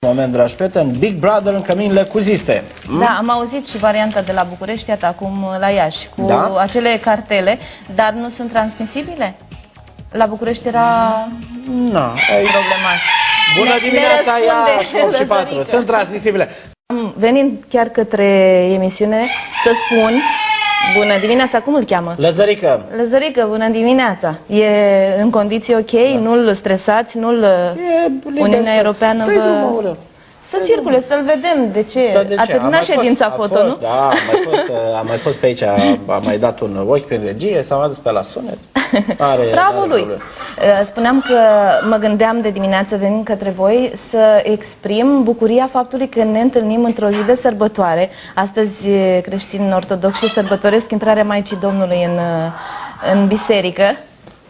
Moment, dragi prieteni, Big Brother în căminile cuziste. Da, am auzit și varianta de la București, iată, acum la Iași, cu acele cartele, dar nu sunt transmisibile? La București era problema asta. Bună dimineața, Iași, 8 și 4, sunt transmisibile. Venind chiar către emisiune să spun, bună dimineața, cum îl cheamă? Lăzărică. Lăzărică, bună dimineața. E în condiții ok? Da. Nu-l stresați? Nu-l Uniunea Europeană vă... Să circule, să-l vedem. De ce? Da, de ce? A terminat ședința foto, nu? Da, am mai fost pe aici, am mai dat un ochi prin regie, s-am adus pe la sunet. Bravo lui! Spuneam că mă gândeam de dimineață venind către voi să exprim bucuria faptului că ne întâlnim într-o zi de sărbătoare. Astăzi creștini ortodoxi sărbătoresc intrarea Maicii Domnului în biserică.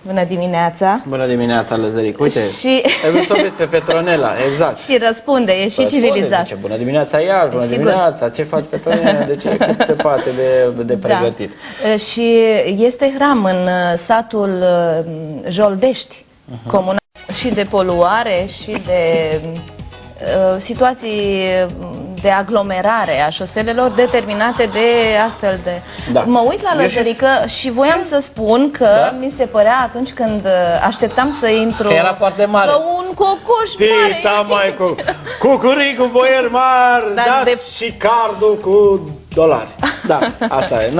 Bună dimineața! Bună dimineața, Lăzăric. Uite, și... trebuie să o vezi pe Petronela, exact. Și răspunde, e și civilizat. Zice, bună dimineața, Iași, bună dimineața, ce faci, Petronela? Deci e cât se poate de pregătit. Da. Și este hram în satul Joldești, comuna, și de poluare și de situații de aglomerare a șoselelor determinate de astfel de... Da. Mă uit la Lăzărică și voiam să spun că mi se părea atunci când așteptam să intru... Că era foarte mare. Că un cocoș mare... Tita, mai cu cucuricul, boier mari, dați și cardul cu dolari. Da, asta e.